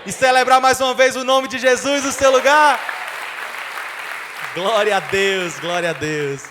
e celebrar mais uma vez o nome de Jesus no seu lugar? Glória a Deus, glória a Deus.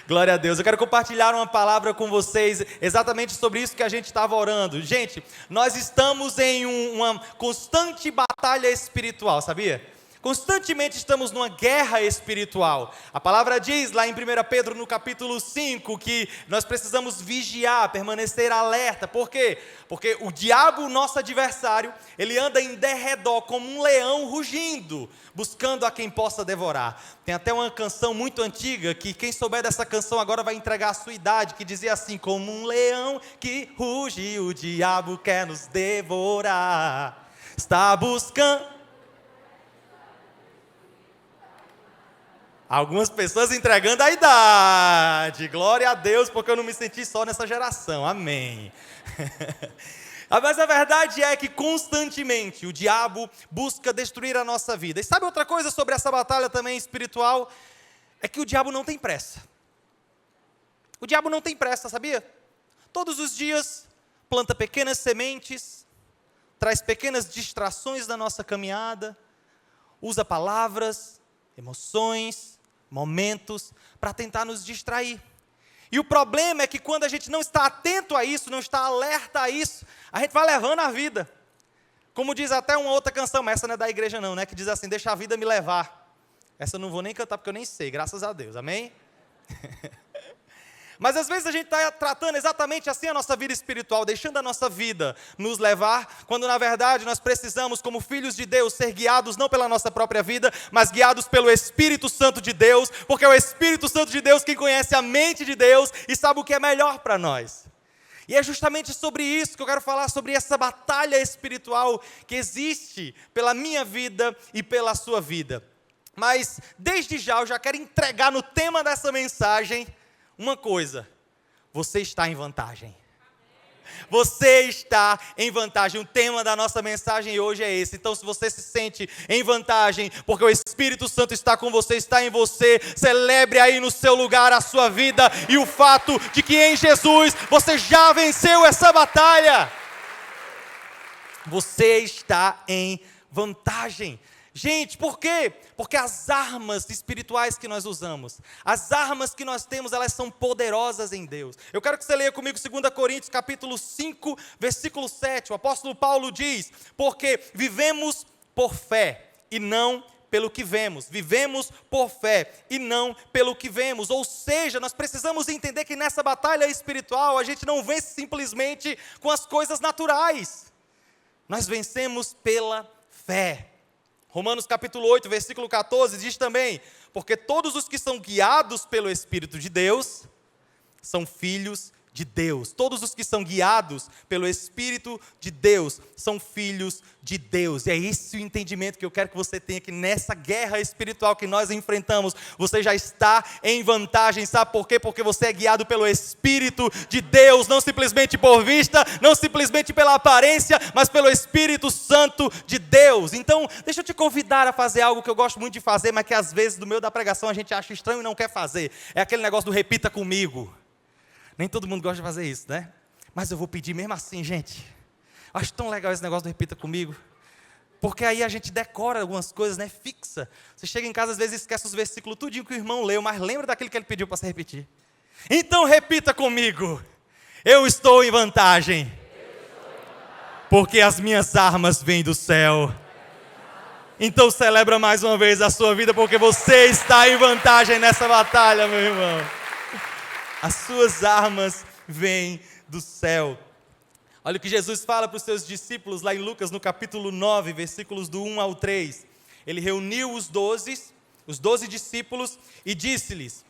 Glória a Deus. Eu quero compartilhar uma palavra com vocês exatamente sobre isso que a gente estava orando. Gente, nós estamos em uma constante batalha espiritual, sabia? Constantemente estamos numa guerra espiritual. A palavra diz lá em 1 Pedro no capítulo 5 que nós precisamos vigiar, permanecer alerta. Por quê? Porque o diabo, nosso adversário, ele anda em derredor como um leão rugindo, buscando a quem possa devorar. Tem até uma canção muito antiga que quem souber dessa canção agora vai entregar a sua idade, que dizia assim: como um leão que ruge, o diabo quer nos devorar. Está buscando... Algumas pessoas entregando a idade, glória a Deus, porque eu não me senti só nessa geração, amém. Mas a verdade é que constantemente o diabo busca destruir a nossa vida. E sabe outra coisa sobre essa batalha também espiritual? É que o diabo não tem pressa. O diabo não tem pressa, sabia? Todos os dias planta pequenas sementes, traz pequenas distrações da nossa caminhada, usa palavras, emoções, momentos, para tentar nos distrair. E o problema é que quando a gente não está atento a isso, não está alerta a isso, a gente vai levando a vida. Como diz até uma outra canção, mas essa não é da igreja não, né? Que diz assim: deixa a vida me levar. Essa eu não vou nem cantar porque eu nem sei, graças a Deus, amém? Mas às vezes a gente está tratando exatamente assim a nossa vida espiritual, deixando a nossa vida nos levar, quando na verdade nós precisamos, como filhos de Deus, ser guiados não pela nossa própria vida, mas guiados pelo Espírito Santo de Deus, porque é o Espírito Santo de Deus quem conhece a mente de Deus e sabe o que é melhor para nós. E é justamente sobre isso que eu quero falar, sobre essa batalha espiritual que existe pela minha vida e pela sua vida. Mas desde já eu já quero entregar no tema dessa mensagem uma coisa: você está em vantagem. Você está em vantagem. O tema da nossa mensagem hoje é esse. Então, se você se sente em vantagem, porque o Espírito Santo está com você, está em você, celebre aí no seu lugar a sua vida e o fato de que em Jesus você já venceu essa batalha. Você está em vantagem. Gente, por quê? Porque as armas espirituais que nós usamos, as armas que nós temos, elas são poderosas em Deus. Eu quero que você leia comigo 2 Coríntios capítulo 5, versículo 7. O apóstolo Paulo diz: porque vivemos por fé e não pelo que vemos. Vivemos por fé e não pelo que vemos. Ou seja, nós precisamos entender que nessa batalha espiritual a gente não vence simplesmente com as coisas naturais. Nós vencemos pela fé. Romanos capítulo 8, versículo 14, diz também: porque todos os que são guiados pelo Espírito de Deus, são filhos de Deus. Todos os que são guiados pelo Espírito de Deus, são filhos de Deus. E é esse o entendimento que eu quero que você tenha, que nessa guerra espiritual que nós enfrentamos, você já está em vantagem. Sabe por quê? Porque você é guiado pelo Espírito de Deus, não simplesmente por vista, não simplesmente pela aparência, mas pelo Espírito Santo de Deus. Então, deixa eu te convidar a fazer algo que eu gosto muito de fazer, mas que às vezes no meio da pregação a gente acha estranho e não quer fazer. É aquele negócio do repita comigo. Nem todo mundo gosta de fazer isso, né? Mas eu vou pedir mesmo assim, gente. Acho tão legal esse negócio do repita comigo. Porque aí a gente decora algumas coisas, né? Fixa. Você chega em casa, às vezes esquece os versículos tudinho que o irmão leu, mas lembra daquele que ele pediu para você repetir. Então repita comigo: eu estou em vantagem. Porque as minhas armas vêm do céu. Então celebra mais uma vez a sua vida, porque você está em vantagem nessa batalha, meu irmão. As suas armas vêm do céu. Olha o que Jesus fala para os seus discípulos lá em Lucas, no capítulo 9, versículos do 1 ao 3. Ele reuniu os 12 discípulos e disse-lhes,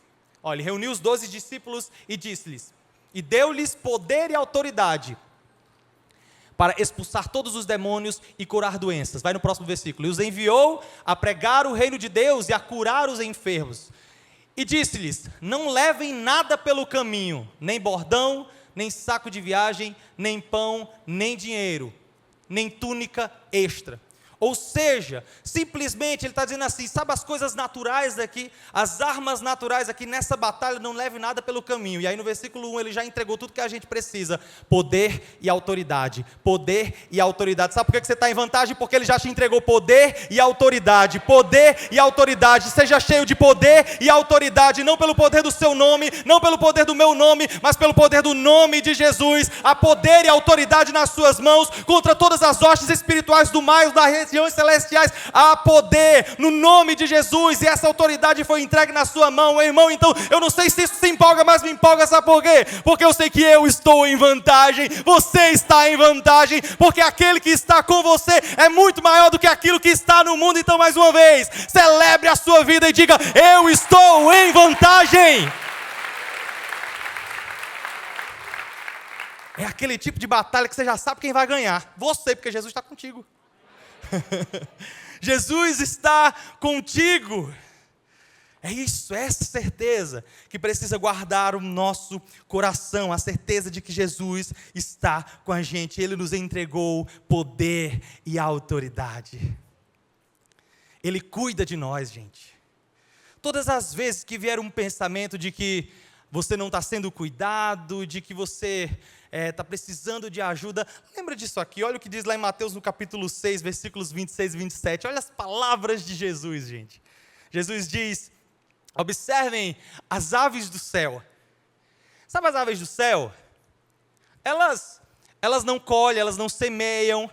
ele reuniu os 12 discípulos e disse-lhes, e deu-lhes poder e autoridade para expulsar todos os demônios e curar doenças. Vai no próximo versículo. E os enviou a pregar o reino de Deus e a curar os enfermos. E disse-lhes, não levem nada pelo caminho, nem bordão, nem saco de viagem, nem pão, nem dinheiro, nem túnica extra. Ou seja, simplesmente ele está dizendo assim, sabe as coisas naturais daqui, as armas naturais aqui nessa batalha, não leve nada pelo caminho. E aí no versículo 1 ele já entregou tudo que a gente precisa, poder e autoridade, poder e autoridade. Sabe por que você está em vantagem? Porque ele já te entregou poder e autoridade, seja cheio de poder e autoridade, não pelo poder do seu nome, não pelo poder do meu nome, mas pelo poder do nome de Jesus, há poder e autoridade nas suas mãos, contra todas as hostes espirituais do mal, das regiões celestiais, há poder no nome de Jesus, e essa autoridade foi entregue na sua mão, meu irmão. Então eu não sei se isso se empolga, mas me empolga, sabe por quê? Porque eu sei que eu estou em vantagem, você está em vantagem, porque aquele que está com você é muito maior do que aquilo que está no mundo. Então mais uma vez, celebre a sua vida e diga: eu estou em vantagem. É aquele tipo de batalha que você já sabe quem vai ganhar, você, porque Jesus está contigo. Jesus está contigo. É isso, é essa certeza que precisa guardar o nosso coração, a certeza de que Jesus está com a gente. Ele nos entregou poder e autoridade. Ele cuida de nós, gente. Todas as vezes que vier um pensamento de que você não está sendo cuidado, de que você está precisando de ajuda, lembra disso aqui, olha o que diz lá em Mateus no capítulo 6, versículos 26 e 27, olha as palavras de Jesus, gente. Jesus diz: observem as aves do céu. Sabe as aves do céu? Elas não colhem, elas não semeiam,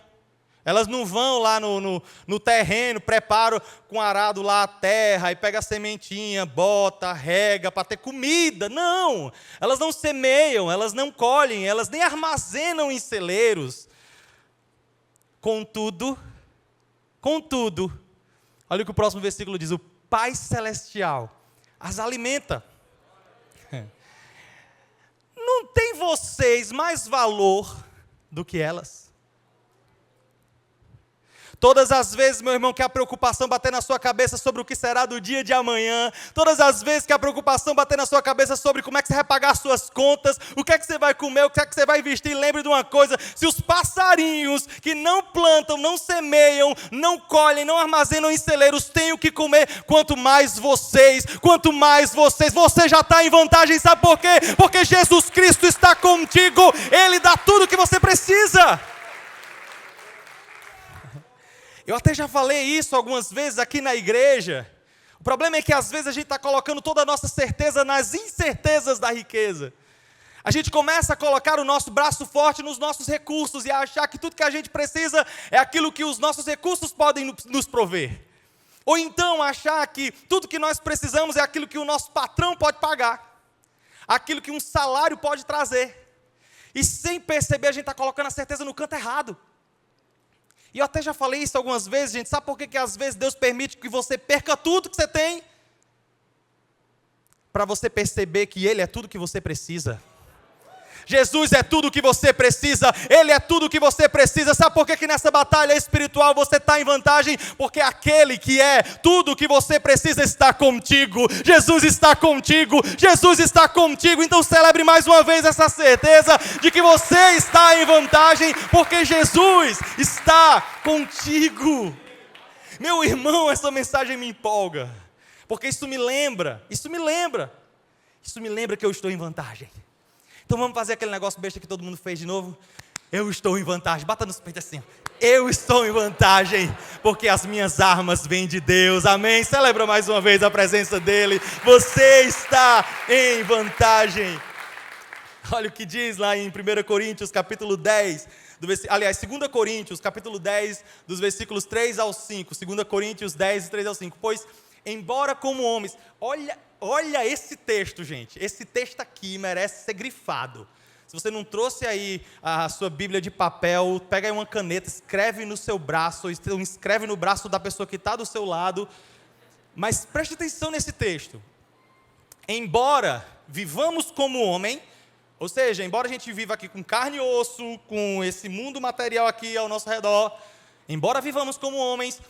elas não vão lá no terreno, preparam com arado lá a terra e pega a sementinha, bota, rega para ter comida. Não, elas não semeiam, elas não colhem, elas nem armazenam em celeiros. Contudo, olha o que o próximo versículo diz: o Pai Celestial as alimenta. Não tem vocês mais valor do que elas? Todas as vezes, meu irmão, que a preocupação bater na sua cabeça sobre o que será do dia de amanhã, todas as vezes que a preocupação bater na sua cabeça sobre como é que você vai pagar as suas contas, o que é que você vai comer, o que é que você vai vestir, lembre de uma coisa: se os passarinhos que não plantam, não semeiam, não colhem, não armazenam em celeiros têm o que comer, quanto mais vocês, você já está em vantagem. Sabe por quê? Porque Jesus Cristo está contigo, Ele dá tudo o que você precisa. Eu até já falei isso algumas vezes aqui na igreja. O problema é que às vezes a gente está colocando toda a nossa certeza nas incertezas da riqueza. A gente começa a colocar o nosso braço forte nos nossos recursos e a achar que tudo que a gente precisa é aquilo que os nossos recursos podem nos prover. Ou então achar que tudo que nós precisamos é aquilo que o nosso patrão pode pagar, aquilo que um salário pode trazer. E sem perceber, a gente está colocando a certeza no canto errado. E eu até já falei isso algumas vezes, gente. Sabe por que às vezes Deus permite que você perca tudo que você tem? Para você perceber que Ele é tudo que você precisa. Jesus é tudo o que você precisa, Ele é tudo o que você precisa. Sabe por que nessa batalha espiritual você está em vantagem? Porque aquele que é tudo o que você precisa está contigo. Jesus está contigo, Jesus está contigo. Então celebre mais uma vez essa certeza de que você está em vantagem, porque Jesus está contigo. Meu irmão, essa mensagem me empolga, porque isso me lembra que eu estou em vantagem. Então vamos fazer aquele negócio besta que todo mundo fez de novo? Eu estou em vantagem. Bata nos peitos assim. Eu estou em vantagem, porque as minhas armas vêm de Deus. Amém? Celebra mais uma vez a presença dEle. Você está em vantagem. Olha o que diz lá em 1 Coríntios, capítulo 10. 2 Coríntios, capítulo 10, dos versículos 3 ao 5. 2 Coríntios 10, 3 ao 5. Pois, embora como homens... Olha esse texto, gente. Esse texto aqui merece ser grifado. Se você não trouxe aí a sua Bíblia de papel, pega aí uma caneta, escreve no seu braço, ou escreve no braço da pessoa que está do seu lado. Mas preste atenção nesse texto. Embora vivamos como homem, ou seja, embora a gente viva aqui com carne e osso, com esse mundo material aqui ao nosso redor, embora vivamos como homens,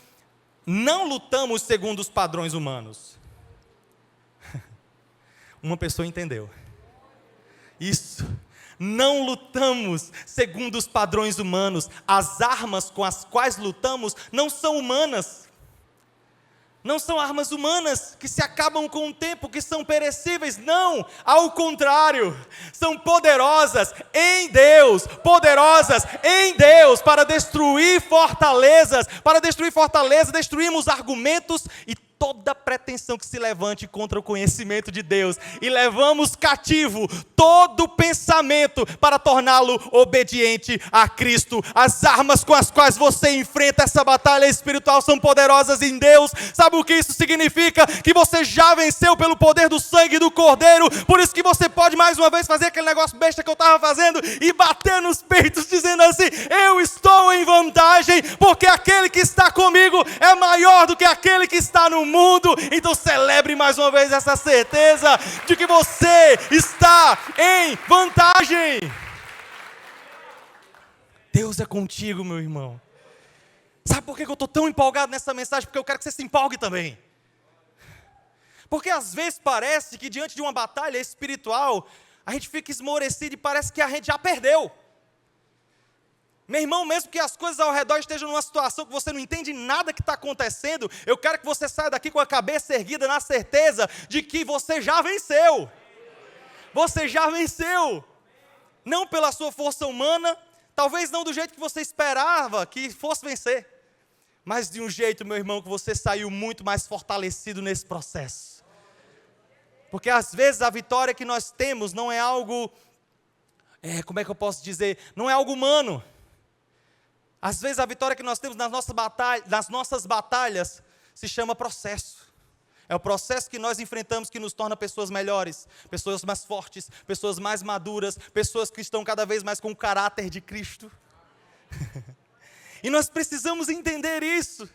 não lutamos segundo os padrões humanos. Uma pessoa entendeu. Isso. Não lutamos segundo os padrões humanos. As armas com as quais lutamos não são humanas. Não são armas humanas que se acabam com o tempo, que são perecíveis. Não, ao contrário, são poderosas em Deus, para destruir fortalezas. Para destruir fortalezas, destruímos argumentos e toda pretensão que se levante contra o conhecimento de Deus, e levamos cativo todo pensamento para torná-lo obediente a Cristo. As armas com as quais você enfrenta essa batalha espiritual são poderosas em Deus. Sabe o que isso significa? Que você já venceu pelo poder do sangue do Cordeiro. Por isso que você pode mais uma vez fazer aquele negócio besta que eu estava fazendo e bater nos peitos dizendo assim: eu estou em vantagem, porque aquele que está comigo é maior do que aquele que está no mundo. Então celebre mais uma vez essa certeza de que você está em vantagem. Deus é contigo, meu irmão. Sabe por que eu estou tão empolgado nessa mensagem? Porque eu quero que você se empolgue também. Porque às vezes parece que diante de uma batalha espiritual a gente fica esmorecido e parece que a gente já perdeu. Meu irmão, mesmo que as coisas ao redor estejam numa situação que você não entende nada que está acontecendo, eu quero que você saia daqui com a cabeça erguida na certeza de que você já venceu. Você já venceu. Não pela sua força humana, talvez não do jeito que você esperava que fosse vencer, mas de um jeito, meu irmão, que você saiu muito mais fortalecido nesse processo. Porque às vezes a vitória que nós temos não é algo, como é que eu posso dizer? Não é algo humano. Às vezes a vitória que nós temos nas nossas batalhas se chama processo. É o processo que nós enfrentamos que nos torna pessoas melhores, pessoas mais fortes, pessoas mais maduras, pessoas que estão cada vez mais com o caráter de Cristo. E nós precisamos entender isso.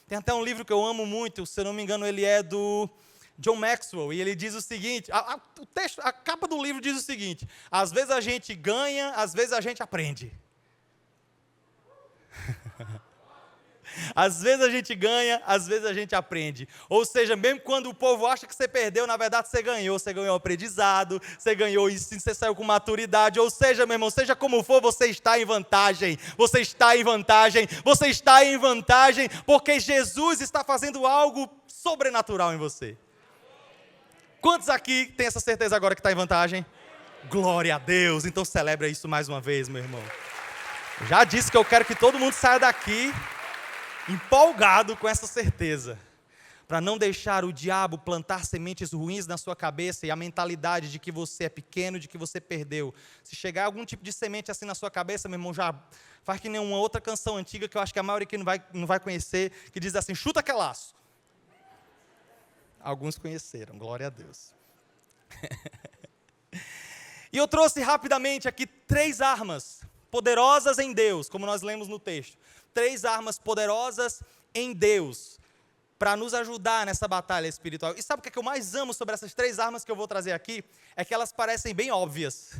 Tem até um livro que eu amo muito, se eu não me engano ele é do John Maxwell, e ele diz o seguinte, a capa do livro diz o seguinte: às vezes a gente ganha, às vezes a gente aprende. Às vezes a gente ganha, às vezes a gente aprende. Ou seja, mesmo quando o povo acha que você perdeu, na verdade você ganhou aprendizado, você ganhou ensino, você saiu com maturidade. Ou seja, meu irmão, seja como for, você está em vantagem. Você está em vantagem, você está em vantagem, porque Jesus está fazendo algo sobrenatural em você. Quantos aqui têm essa certeza agora que está em vantagem? Glória a Deus, então celebra isso mais uma vez, meu irmão. Já disse que eu quero que todo mundo saia daqui empolgado com essa certeza, para não deixar o diabo plantar sementes ruins na sua cabeça e a mentalidade de que você é pequeno, de que você perdeu. Se chegar algum tipo de semente assim na sua cabeça, meu irmão, já faz que nem uma outra canção antiga que eu acho que a maioria aqui não vai conhecer, que diz assim: chuta que é laço. Alguns conheceram, glória a Deus. E eu trouxe rapidamente aqui 3 armas poderosas em Deus, como nós lemos no texto. 3 armas poderosas em Deus, para nos ajudar nessa batalha espiritual. E sabe o que eu mais amo sobre essas 3 armas que eu vou trazer aqui? É que elas parecem bem óbvias.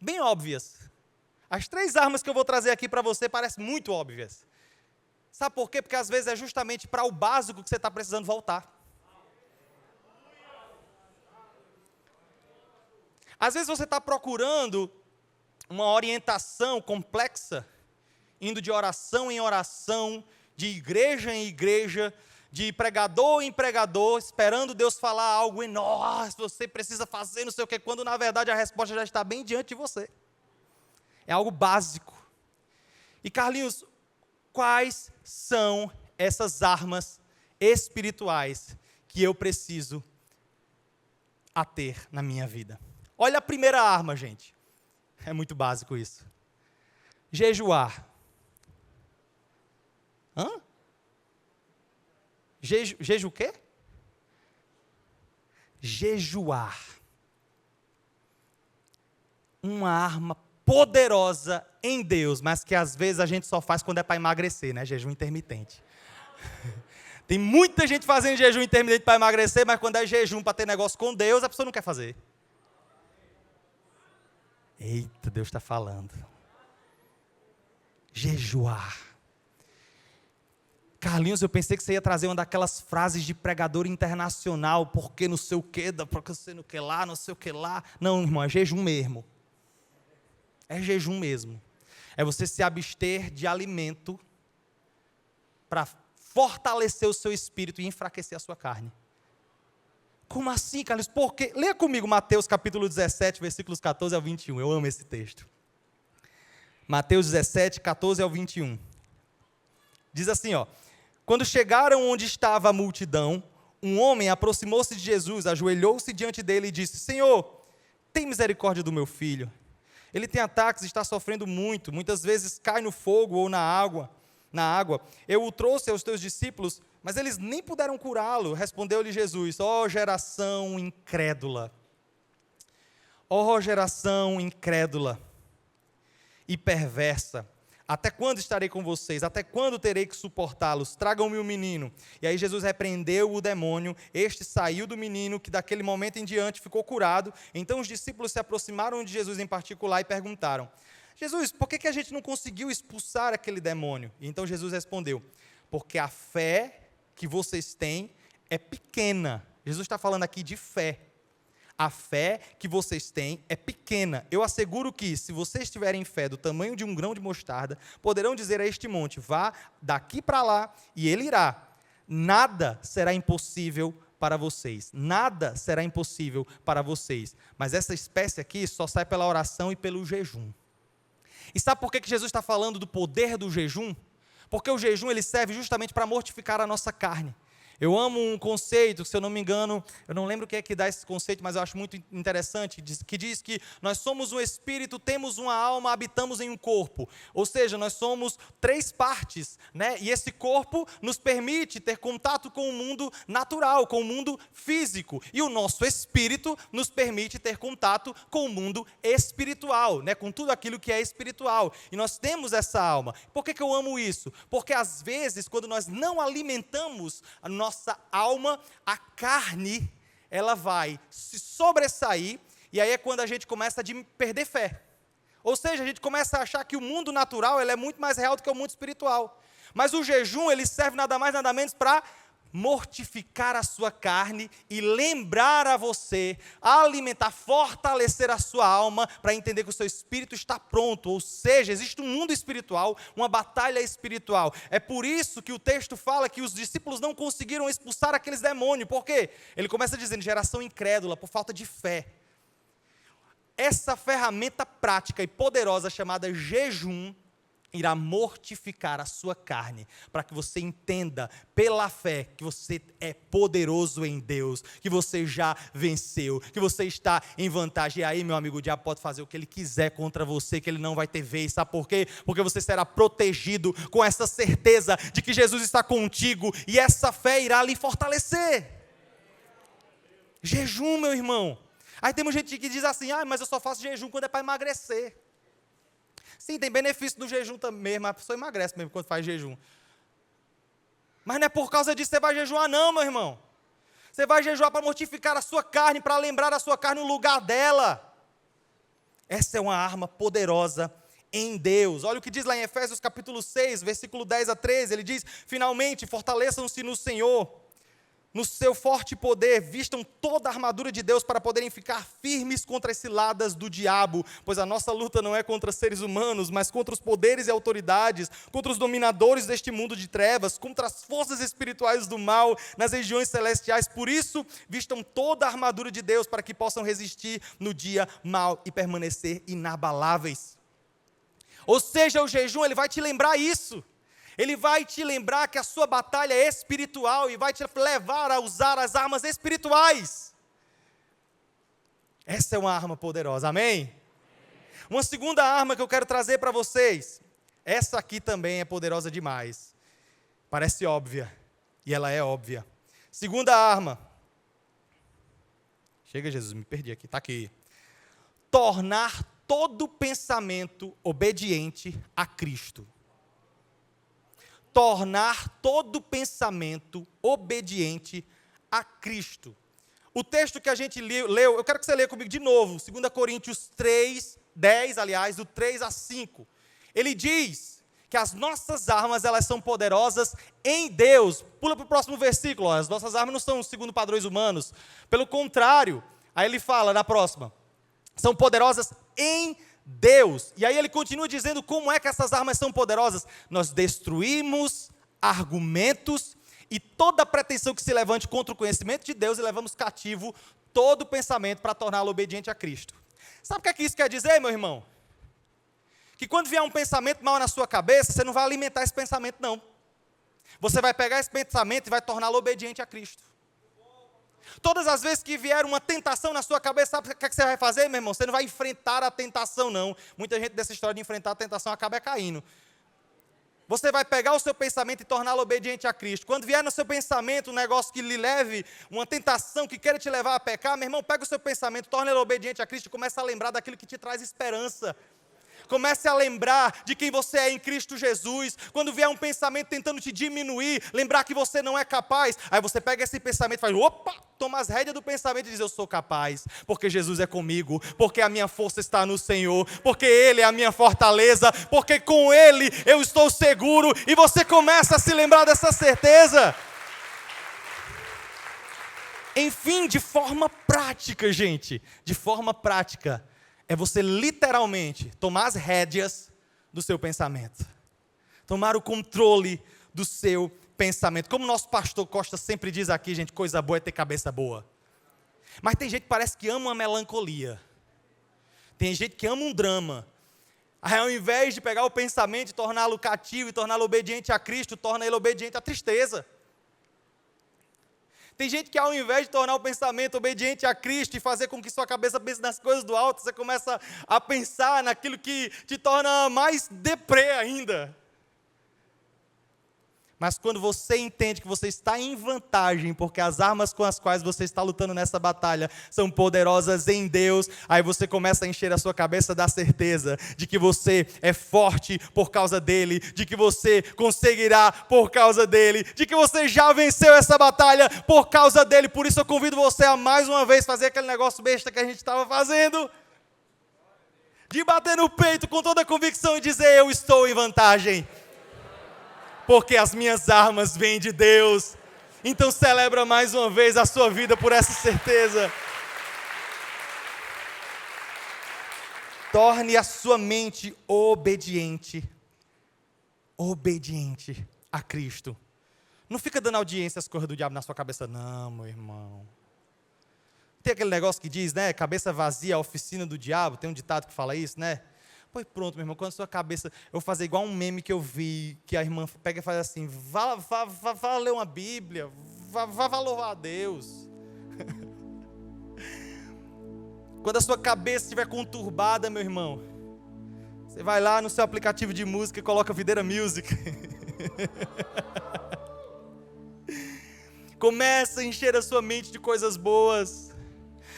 Bem óbvias. As 3 armas que eu vou trazer aqui para você parecem muito óbvias. Sabe por quê? Porque às vezes é justamente para o básico que você está precisando voltar. Às vezes você está procurando uma orientação complexa, indo de oração em oração, de igreja em igreja, de pregador em pregador, esperando Deus falar algo enorme, você precisa fazer não sei o quê, quando na verdade a resposta já está bem diante de você. É algo básico. E Carlinhos, quais são essas armas espirituais que eu preciso ter na minha vida? Olha a primeira arma, gente. É muito básico isso. Jejuar. Jeju o quê? Jejuar. Uma arma poderosa em Deus, mas que às vezes a gente só faz quando é para emagrecer, né? Jejum intermitente. Tem muita gente fazendo jejum intermitente para emagrecer, mas quando é jejum para ter negócio com Deus, a pessoa não quer fazer. Eita, Deus está falando. Jejuar. Carlinhos, eu pensei que você ia trazer uma daquelas frases de pregador internacional, porque não sei o que, porque não sei o que lá, não sei o que lá. Não, irmão, é jejum mesmo. É jejum mesmo. É você se abster de alimento para fortalecer o seu espírito e enfraquecer a sua carne. Como assim, Carlos? Por quê? Leia comigo Mateus capítulo 17, versículos 14 ao 21. Eu amo esse texto. Mateus 17, 14 ao 21. Diz assim, ó. Quando chegaram onde estava a multidão, um homem aproximou-se de Jesus, ajoelhou-se diante dele e disse: Senhor, tem misericórdia do meu filho. Ele tem ataques, está sofrendo muito, muitas vezes cai no fogo ou na água. Eu o trouxe aos teus discípulos, mas eles nem puderam curá-lo. Respondeu-lhe Jesus: ó geração incrédula. Ó geração incrédula e perversa. Até quando estarei com vocês? Até quando terei que suportá-los? Tragam-me o menino. E aí Jesus repreendeu o demônio. Este saiu do menino, que daquele momento em diante ficou curado. Então os discípulos se aproximaram de Jesus em particular e perguntaram: Jesus, por que a gente não conseguiu expulsar aquele demônio? E então Jesus respondeu: porque a fé que vocês têm é pequena. Jesus está falando aqui de fé. A fé que vocês têm é pequena. Eu asseguro que, se vocês tiverem fé do tamanho de um grão de mostarda, poderão dizer a este monte: vá daqui para lá, e ele irá. Nada será impossível para vocês. Nada será impossível para vocês. Mas essa espécie aqui só sai pela oração e pelo jejum. E sabe por que Jesus está falando do poder do jejum? Porque o jejum ele serve justamente para mortificar a nossa carne. Eu amo um conceito, se eu não me engano, eu não lembro quem é que dá esse conceito, mas eu acho muito interessante, que diz que nós somos um espírito, temos uma alma, habitamos em um corpo. Ou seja, nós somos 3 partes, né? E esse corpo nos permite ter contato com o mundo natural, com o mundo físico. E o nosso espírito nos permite ter contato com o mundo espiritual, né? Com tudo aquilo que é espiritual. E nós temos essa alma. Por que eu amo isso? Porque às vezes, quando nós não alimentamos a nossa alma, a carne, ela vai se sobressair, e aí é quando a gente começa a perder fé. Ou seja, a gente começa a achar que o mundo natural ele é muito mais real do que o mundo espiritual. Mas o jejum, ele serve nada mais, nada menos para mortificar a sua carne e lembrar a você, alimentar, fortalecer a sua alma para entender que o seu espírito está pronto. Ou seja, existe um mundo espiritual, uma batalha espiritual. É por isso que o texto fala que os discípulos não conseguiram expulsar aqueles demônios. Por quê? Ele começa dizendo: geração incrédula, por falta de fé. Essa ferramenta prática e poderosa chamada jejum irá mortificar a sua carne, para que você entenda pela fé que você é poderoso em Deus, que você já venceu, que você está em vantagem. E aí, meu amigo, o diabo pode fazer o que ele quiser contra você, que ele não vai ter vez. Sabe por quê? Porque você será protegido com essa certeza de que Jesus está contigo, e essa fé irá lhe fortalecer. Jejum, meu irmão. Aí tem gente que diz assim: mas eu só faço jejum quando é para emagrecer. Sim, tem benefício do jejum também, mas a pessoa emagrece mesmo quando faz jejum. Mas não é por causa disso que você vai jejuar não, meu irmão. Você vai jejuar para mortificar a sua carne, para lembrar a sua carne no lugar dela. Essa é uma arma poderosa em Deus. Olha o que diz lá em Efésios capítulo 6, versículo 10 a 13. Ele diz: finalmente, fortaleçam-se no Senhor, no seu forte poder, vistam toda a armadura de Deus para poderem ficar firmes contra as ciladas do diabo, pois a nossa luta não é contra seres humanos, mas contra os poderes e autoridades, contra os dominadores deste mundo de trevas, contra as forças espirituais do mal nas regiões celestiais. Por isso, vistam toda a armadura de Deus para que possam resistir no dia mau e permanecer inabaláveis. Ou seja, o jejum ele vai te lembrar isso. Ele vai te lembrar que a sua batalha é espiritual e vai te levar a usar as armas espirituais. Essa é uma arma poderosa, amém? Uma segunda arma que eu quero trazer para vocês. Essa aqui também é poderosa demais. Parece óbvia, e ela é óbvia. Segunda arma. Chega, Jesus, me perdi aqui, está aqui. Tornar todo pensamento obediente a Cristo. Tornar todo pensamento obediente a Cristo. O texto que a gente leu, eu quero que você leia comigo de novo, 2 Coríntios 3, 10, aliás, do 3 a 5. Ele diz que as nossas armas, elas são poderosas em Deus. Pula para o próximo versículo, ó. As nossas armas não são segundo padrões humanos. Pelo contrário, aí ele fala na próxima, são poderosas em Deus. E aí ele continua dizendo como é que essas armas são poderosas. Nós destruímos argumentos e toda pretensão que se levante contra o conhecimento de Deus e levamos cativo todo pensamento para torná-lo obediente a Cristo. Sabe o que é que isso quer dizer, meu irmão? Que quando vier um pensamento mal na sua cabeça, você não vai alimentar esse pensamento, não. Você vai pegar esse pensamento e vai torná-lo obediente a Cristo. Todas as vezes que vier uma tentação na sua cabeça, sabe o que você vai fazer, meu irmão? Você não vai enfrentar a tentação, não. Muita gente dessa história de enfrentar a tentação acaba caindo. Você vai pegar o seu pensamento e torná-lo obediente a Cristo. Quando vier no seu pensamento um negócio que lhe leve, uma tentação que queira te levar a pecar, meu irmão, pega o seu pensamento, torna-lo obediente a Cristo e começa a lembrar daquilo que te traz esperança. Comece a lembrar de quem você é em Cristo Jesus. Quando vier um pensamento tentando te diminuir, lembrar que você não é capaz, aí você pega esse pensamento e faz, opa, toma as rédeas do pensamento e diz, eu sou capaz, porque Jesus é comigo, porque a minha força está no Senhor, porque Ele é a minha fortaleza, porque com Ele eu estou seguro, e você começa a se lembrar dessa certeza. Enfim, de forma prática, gente, de forma prática, é você literalmente tomar as rédeas do seu pensamento. Tomar o controle do seu pensamento. Como o nosso pastor Costa sempre diz aqui, gente, coisa boa é ter cabeça boa. Mas tem gente que parece que ama uma melancolia. Tem gente que ama um drama. Aí ao invés de pegar o pensamento e torná-lo cativo e torná-lo obediente a Cristo, torna ele obediente à tristeza. Tem gente que ao invés de tornar o pensamento obediente a Cristo e fazer com que sua cabeça pense nas coisas do alto, você começa a pensar naquilo que te torna mais deprê ainda. Mas quando você entende que você está em vantagem, porque as armas com as quais você está lutando nessa batalha são poderosas em Deus, aí você começa a encher a sua cabeça da certeza de que você é forte por causa dEle, de que você conseguirá por causa dEle, de que você já venceu essa batalha por causa dEle. Por isso eu convido você a mais uma vez fazer aquele negócio besta que a gente estava fazendo, de bater no peito com toda a convicção e dizer, eu estou em vantagem. Porque as minhas armas vêm de Deus. Então celebra mais uma vez a sua vida por essa certeza. Torne a sua mente obediente a Cristo. Não fica dando audiência às coisas do diabo na sua cabeça, não, meu irmão. Tem aquele negócio que diz, né, cabeça vazia, a oficina do diabo, tem um ditado que fala isso, né? Pois pronto, meu irmão, quando a sua cabeça... Eu vou fazer igual um meme que eu vi, que a irmã pega e faz assim, vá ler uma Bíblia, vá louvar a Deus. Quando a sua cabeça estiver conturbada, meu irmão, você vai lá no seu aplicativo de música e coloca Videira Music. Começa a encher a sua mente de coisas boas.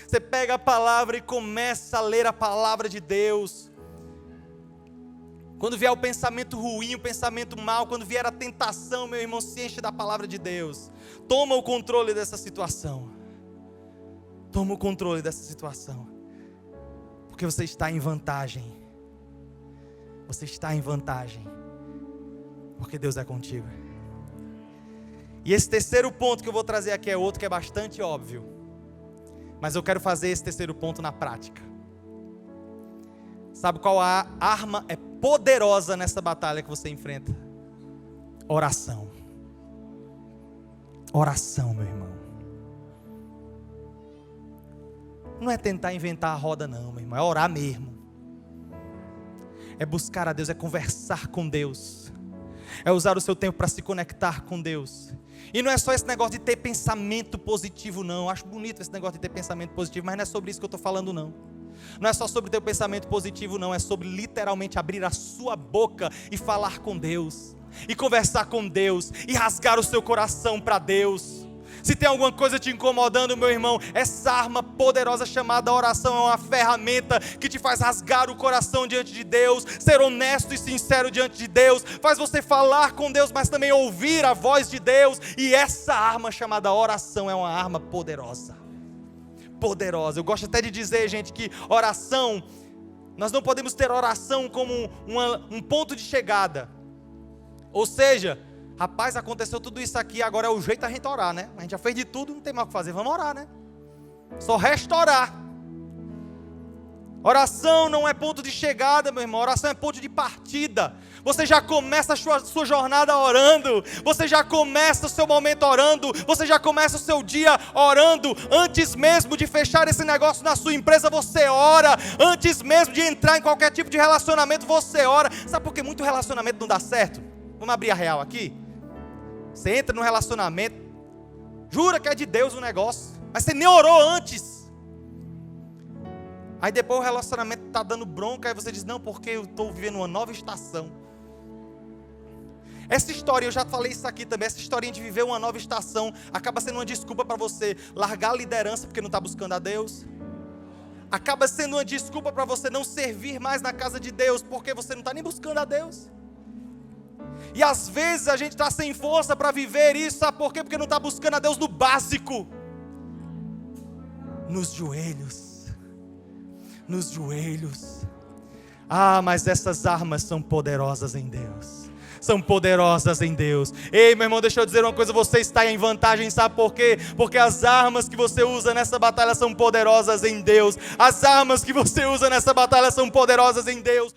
Você pega a palavra e começa a ler a palavra de Deus. Quando vier o pensamento ruim, o pensamento mau, quando vier a tentação, meu irmão, se enche da palavra de Deus. Toma o controle dessa situação. Toma o controle dessa situação. Porque você está em vantagem. Você está em vantagem. Porque Deus é contigo. E esse terceiro ponto que eu vou trazer aqui é outro que é bastante óbvio. Mas eu quero fazer esse terceiro ponto na prática. Sabe qual a arma é poderosa nessa batalha que você enfrenta? Oração. Oração, meu irmão. Não é tentar inventar a roda não, meu irmão. É orar mesmo. É buscar a Deus, é conversar com Deus. É usar o seu tempo para se conectar com Deus. E não é só esse negócio de ter pensamento positivo não. Eu acho bonito esse negócio de ter pensamento positivo, mas não é sobre isso que eu estou falando não. Não é só sobre ter um pensamento positivo não, é sobre literalmente abrir a sua boca e falar com Deus, e conversar com Deus, e rasgar o seu coração para Deus. Se tem alguma coisa te incomodando, meu irmão, essa arma poderosa chamada oração é uma ferramenta que te faz rasgar o coração diante de Deus, ser honesto e sincero diante de Deus, faz você falar com Deus, mas também ouvir a voz de Deus, e essa arma chamada oração é uma arma poderosa. Poderosa. Eu gosto até de dizer, gente, que oração, nós não podemos ter oração como um ponto de chegada. Ou seja, rapaz, aconteceu tudo isso aqui, agora é o jeito da gente orar, né? A gente já fez de tudo, não tem mais o que fazer, vamos orar, né? Só resta orar. Oração não é ponto de chegada, meu irmão, oração é ponto de partida. Você já começa a sua jornada orando, você já começa o seu momento orando, você já começa o seu dia orando. Antes mesmo de fechar esse negócio na sua empresa, você ora. Antes mesmo de entrar em qualquer tipo de relacionamento, você ora. Sabe por que muito relacionamento não dá certo? Vamos abrir a real aqui. Você entra num relacionamento, jura que é de Deus o negócio, mas você nem orou antes. Aí depois o relacionamento está dando bronca, aí você diz, não, porque eu estou vivendo uma nova estação. Essa história, eu já falei isso aqui também, essa historinha de viver uma nova estação, acaba sendo uma desculpa para você largar a liderança porque não está buscando a Deus. Acaba sendo uma desculpa para você não servir mais na casa de Deus, porque você não está nem buscando a Deus. E às vezes a gente está sem força para viver isso, sabe por quê? Porque não está buscando a Deus no básico. Nos joelhos. Nos joelhos. Ah, mas essas armas são poderosas em Deus. São poderosas em Deus. Ei, meu irmão, deixa eu dizer uma coisa, você está em vantagem, sabe por quê? Porque as armas que você usa nessa batalha são poderosas em Deus. As armas que você usa nessa batalha são poderosas em Deus.